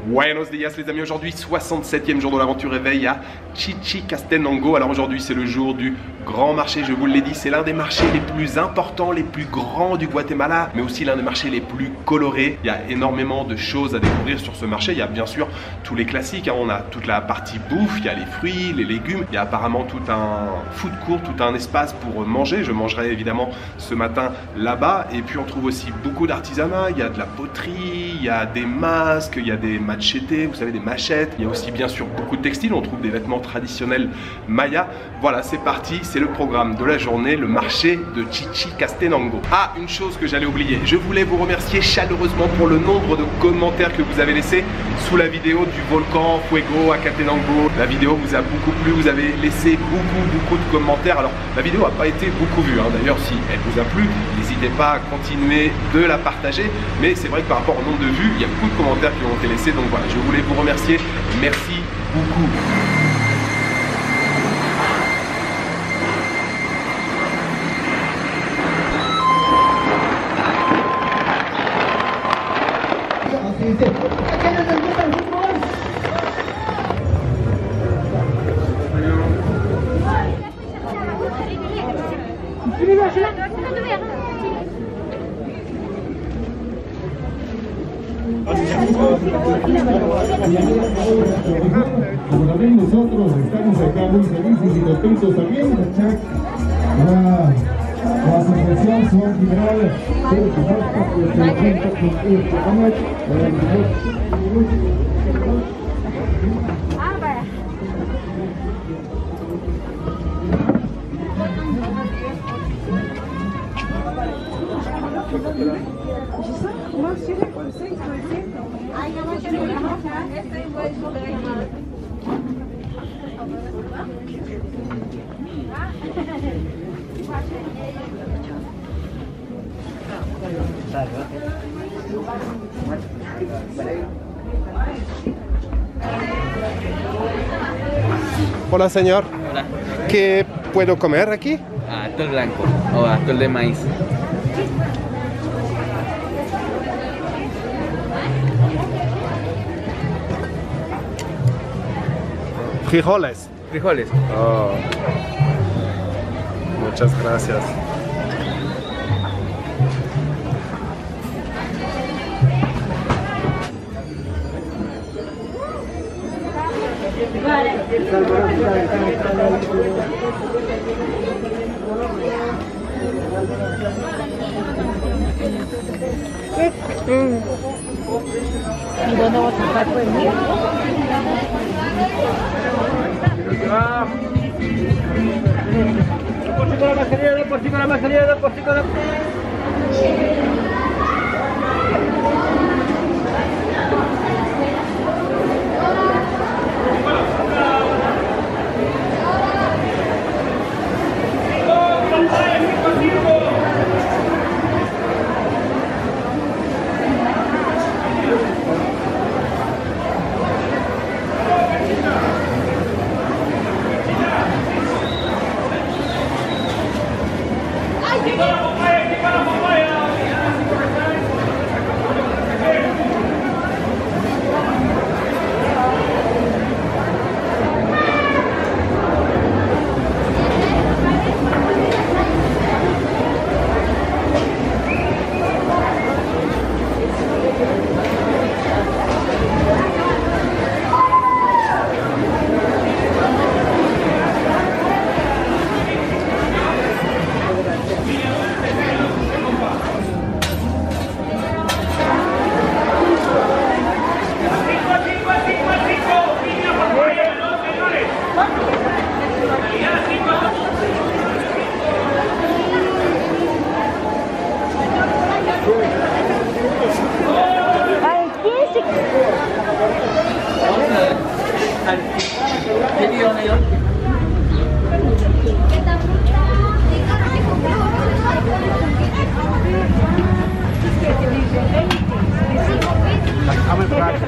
Buenos días les amis, aujourd'hui 67e jour de l'aventure éveil à Chichicastenango. Alors aujourd'hui c'est le jour du grand marché, je vous l'ai dit, c'est l'un des marchés les plus importants, les plus grands du Guatemala, mais aussi l'un des marchés les plus colorés. Il y a énormément de choses à découvrir sur ce marché. Il y a bien sûr tous les classiques, on a toute la partie bouffe, il y a les fruits, les légumes, il y a apparemment tout un food court, tout un espace pour manger. Je mangerai évidemment ce matin là-bas, et puis on trouve aussi beaucoup d'artisanat, il y a de la poterie, il y a des masques, il y a des machetés, vous savez, des machettes. Il y a aussi bien sûr beaucoup de textiles, on trouve des vêtements traditionnels maya. Voilà, c'est parti, c'est le programme de la journée, le marché de Chichicastenango. Ah, une chose que j'allais oublier, je voulais vous remercier chaleureusement pour le nombre de commentaires que vous avez laissés sous la vidéo du volcan Fuego à Catenango. La vidéo vous a beaucoup plu, vous avez laissé beaucoup de commentaires. Alors la vidéo n'a pas été beaucoup vue, d'ailleurs si elle vous a plu, n'hésitez pas à continuer de la partager, mais c'est vrai que par rapport au nombre de vues, il y a beaucoup de commentaires qui ont été laissés, donc voilà, je voulais vous remercier, merci beaucoup. Como también nosotros estamos acá muy felices y contentos también, la asociación Suan Liberal Hola señor. Hola. ¿Qué puedo comer aquí? Atol blanco o atol de maíz. Frijoles. Frijoles. Oh. Muchas gracias. ¿Y dónde vas a estar pues?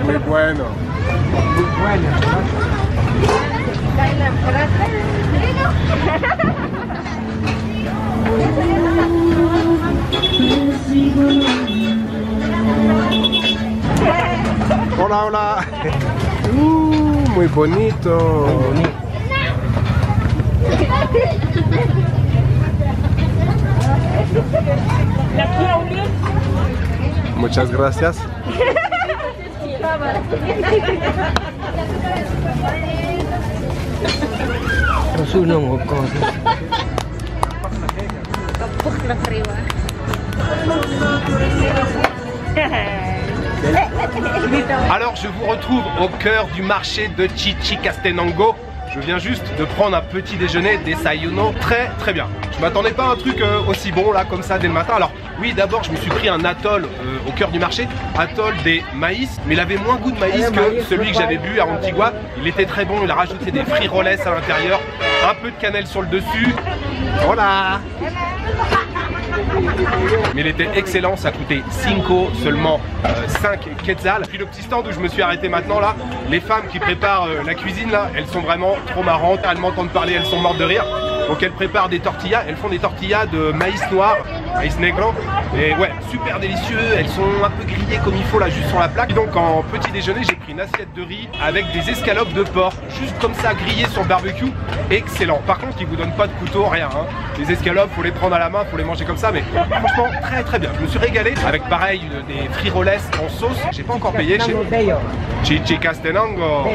Muy bueno. muy buena. Hola, hola. muy bonito. Muchas gracias. Alors je vous retrouve au cœur du marché de Chichicastenango. Je viens juste de prendre un petit déjeuner desayuno très bien. Je m'attendais pas à un truc aussi bon là comme ça dès le matin. Alors oui, d'abord je me suis pris un atoll au cœur du marché, atoll des maïs, mais il avait moins goût de maïs que celui que j'avais bu à Antigua. Il était très bon, il a rajouté des frijoles à l'intérieur, un peu de cannelle sur le dessus. Voilà. Mais il était excellent, ça coûtait 5 seulement 5 quetzals. Puis le petit stand où je me suis arrêté maintenant là, les femmes qui préparent la cuisine là, elles sont vraiment trop marrantes, elles m'entendent parler, elles sont mortes de rire. Donc elles préparent des tortillas, elles font des tortillas de maïs noir, maïs negro. Et ouais, super délicieux, elles sont un peu grillées comme il faut là, juste sur la plaque. Et donc en petit déjeuner, j'ai pris une assiette de riz avec des escalopes de porc, juste comme ça grillées sur le barbecue. Excellent. Par contre, ils vous donnent pas de couteau, rien. Hein. Les escalopes, faut les prendre à la main, faut les manger comme ça, mais franchement très bien. Je me suis régalé avec pareil des frijoles en sauce. J'ai pas encore payé chez Chichicastenango.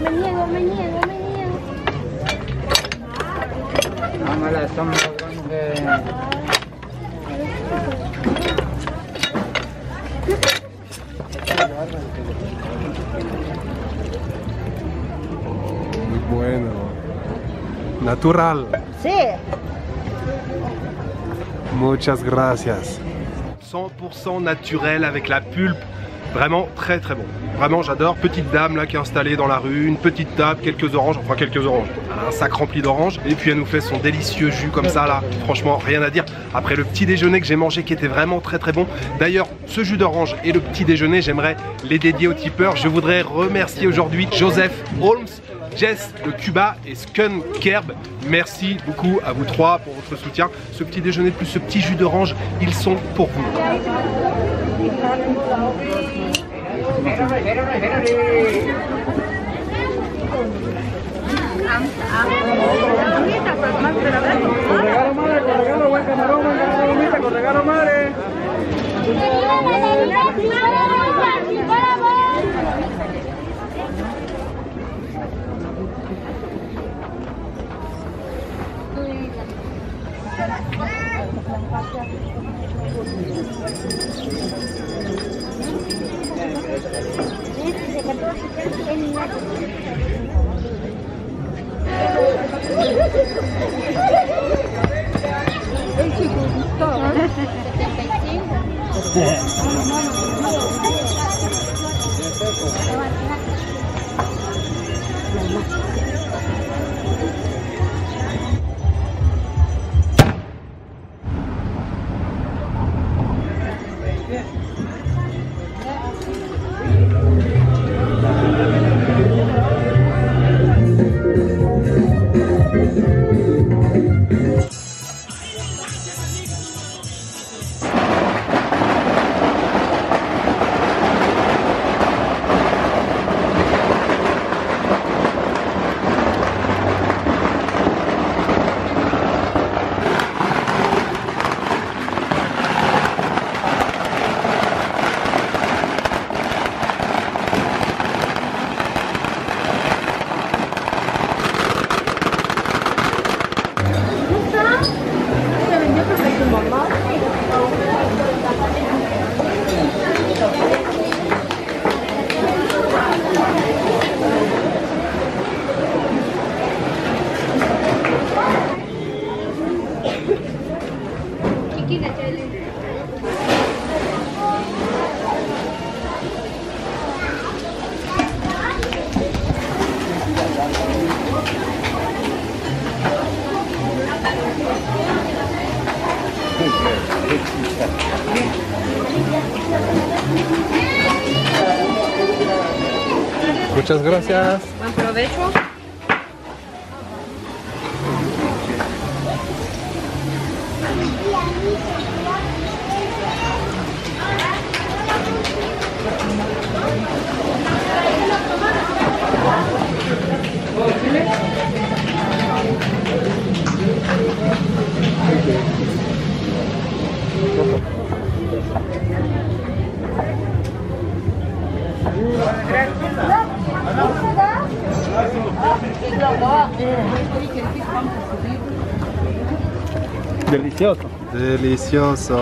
No, me niego. Muy bueno. Natural. Sí. Muchas gracias. 100% naturel avec la pulpe. Vraiment très bon. Vraiment j'adore. Petite dame là qui est installée dans la rue, une petite table, quelques oranges, enfin quelques oranges. Un sac rempli d'oranges. Et puis elle nous fait son délicieux jus comme ça là. Franchement rien à dire. Après le petit déjeuner que j'ai mangé qui était vraiment très bon. D'ailleurs ce jus d'orange et le petit déjeuner j'aimerais les dédier aux tipeurs. Je voudrais remercier aujourd'hui Joseph Holmes, Jess de Cuba et Skun Kerb. Merci beaucoup à vous trois pour votre soutien. Ce petit déjeuner plus ce petit jus d'orange, ils sont pour vous. Muchas gracias. Buen provecho. Delicioso. Delicioso.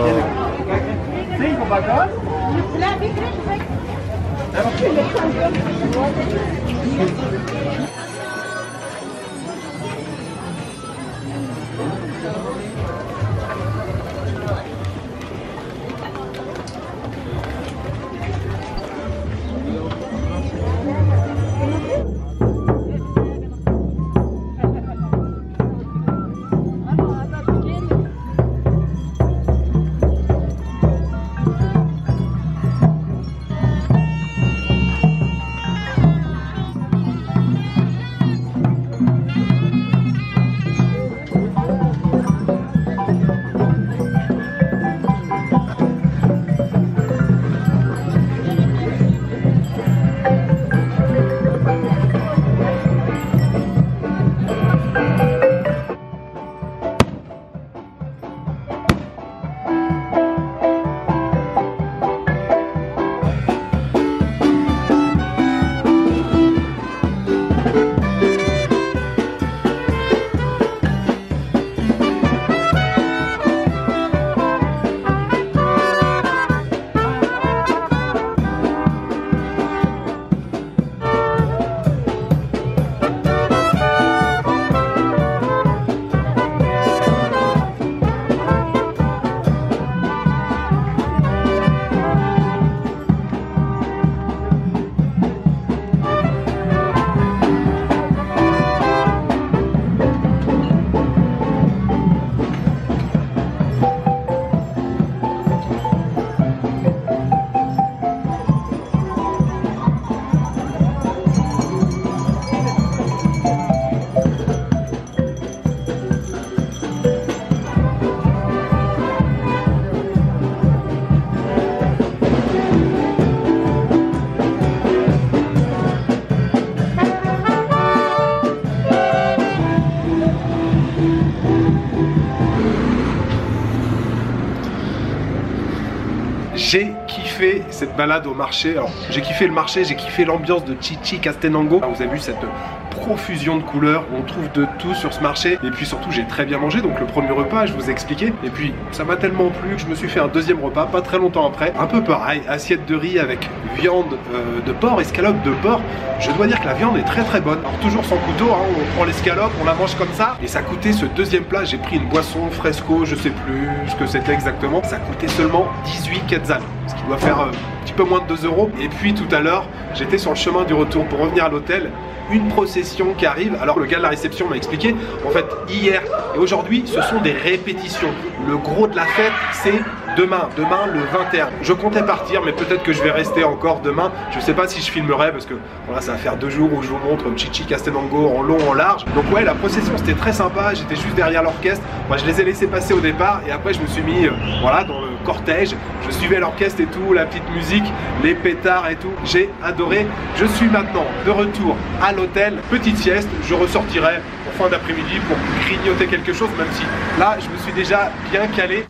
J'ai kiffé cette balade au marché. Alors, j'ai kiffé le marché, j'ai kiffé l'ambiance de Chichicastenango. Vous avez vu cette profusion de couleurs, on trouve de tout sur ce marché. Et puis surtout, j'ai très bien mangé. Donc le premier repas, je vous ai expliqué. Et puis, ça m'a tellement plu que je me suis fait un deuxième repas, pas très longtemps après. Un peu pareil, assiette de riz avec viande de porc, escalope de porc. Je dois dire que la viande est très très bonne. Alors toujours sans couteau, hein, on prend l'escalope, on la mange comme ça. Et ça coûtait ce deuxième plat, j'ai pris une boisson fresco, je sais plus ce que c'était exactement. Ça coûtait seulement 18 quetzals, ce qui doit faire un petit peu moins de 2 €. Et puis tout à l'heure, j'étais sur le chemin du retour pour revenir à l'hôtel. Une procession qui arrive. Alors le gars de la réception m'a expliqué, en fait hier et aujourd'hui ce sont des répétitions. Le gros de la fête c'est demain le 21. Je comptais partir mais peut-être que je vais rester encore demain. Je sais pas si je filmerai parce que voilà, ça va faire 2 jours où je vous montre Chichicastenango en long, en large. Donc ouais, la procession c'était très sympa, j'étais juste derrière l'orchestre. Moi je les ai laissés passer au départ et après je me suis mis voilà, dans le cortège. Je suivais l'orchestre et tout, la petite musique, les pétards et tout. J'ai adoré. Je suis maintenant de retour à l'hôtel. Petite sieste, je ressortirai en fin d'après-midi pour grignoter quelque chose, même si là je me suis déjà bien calé.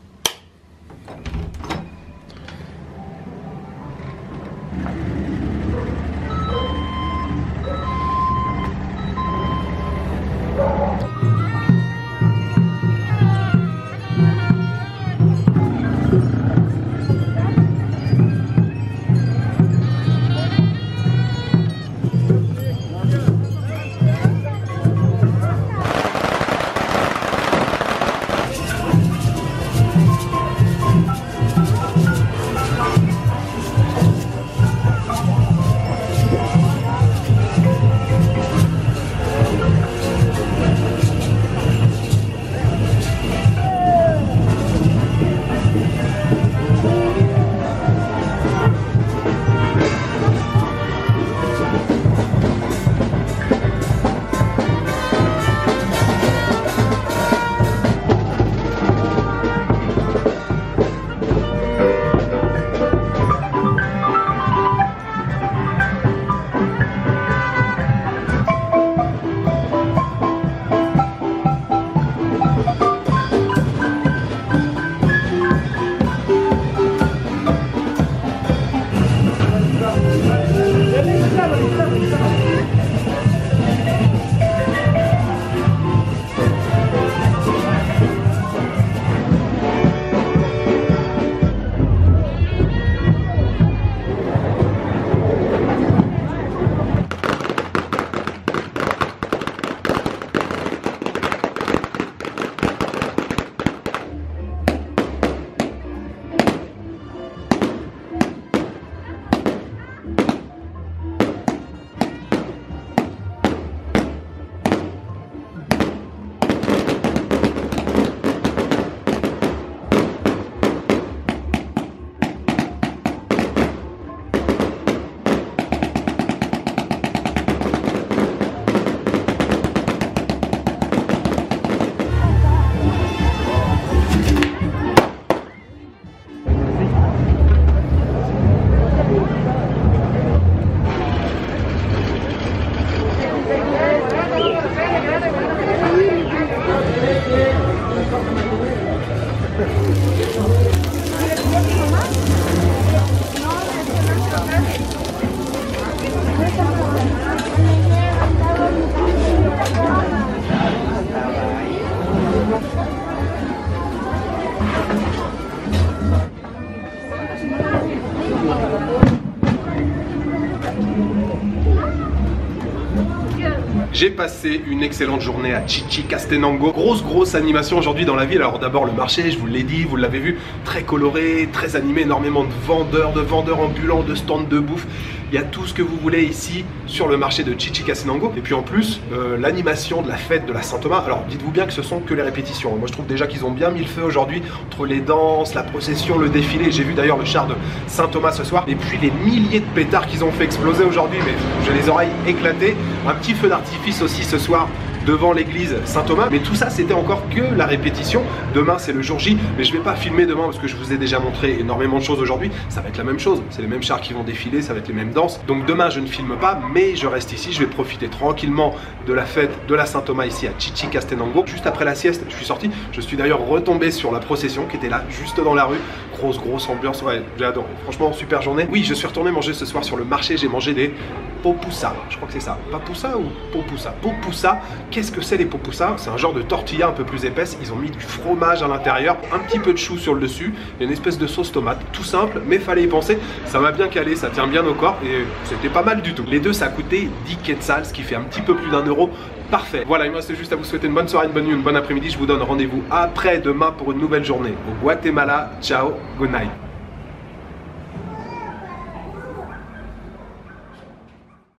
J'ai passé une excellente journée à Chichicastenango. Grosse animation aujourd'hui dans la ville. Alors d'abord le marché, je vous l'ai dit, vous l'avez vu, très coloré, très animé, énormément de vendeurs ambulants, de stands de bouffe. Il y a tout ce que vous voulez ici sur le marché de Chichicastenango. Et puis en plus, l'animation de la fête de la Saint-Thomas. Alors dites-vous bien que ce sont que les répétitions. Moi je trouve déjà qu'ils ont bien mis le feu aujourd'hui entre les danses, la procession, le défilé. J'ai vu d'ailleurs le char de Saint-Thomas ce soir. Et puis les milliers de pétards qu'ils ont fait exploser aujourd'hui. Mais j'ai les oreilles éclatées. Un petit feu d'artifice aussi ce soir devant l'église Saint-Thomas, mais tout ça c'était encore que la répétition. Demain c'est le jour J, mais je vais pas filmer demain parce que je vous ai déjà montré énormément de choses aujourd'hui. Ça va être la même chose, c'est les mêmes chars qui vont défiler, ça va être les mêmes danses. Donc demain je ne filme pas, mais je reste ici, je vais profiter tranquillement de la fête de la Saint-Thomas ici à Chichicastenango. Juste après la sieste, je suis sorti, je suis d'ailleurs retombé sur la procession qui était là, juste dans la rue. Grosse ambiance, ouais, j'ai adoré. Franchement, super journée. Oui, je suis retourné manger ce soir sur le marché, j'ai mangé des popoussa, je crois que c'est ça. Papoussa ou popoussa? Popoussa. Qu'est-ce que c'est les popoussa? C'est un genre de tortilla un peu plus épaisse. Ils ont mis du fromage à l'intérieur, un petit peu de chou sur le dessus, et une espèce de sauce tomate. Tout simple, mais fallait y penser. Ça m'a bien calé, ça tient bien au corps et c'était pas mal du tout. Les deux, ça a coûté 10 quetzals, ce qui fait un petit peu plus d'1 euro. Parfait. Voilà, il me reste juste à vous souhaiter une bonne soirée, une bonne nuit, une bonne après-midi. Je vous donne rendez-vous après demain pour une nouvelle journée au Guatemala. Ciao, good night.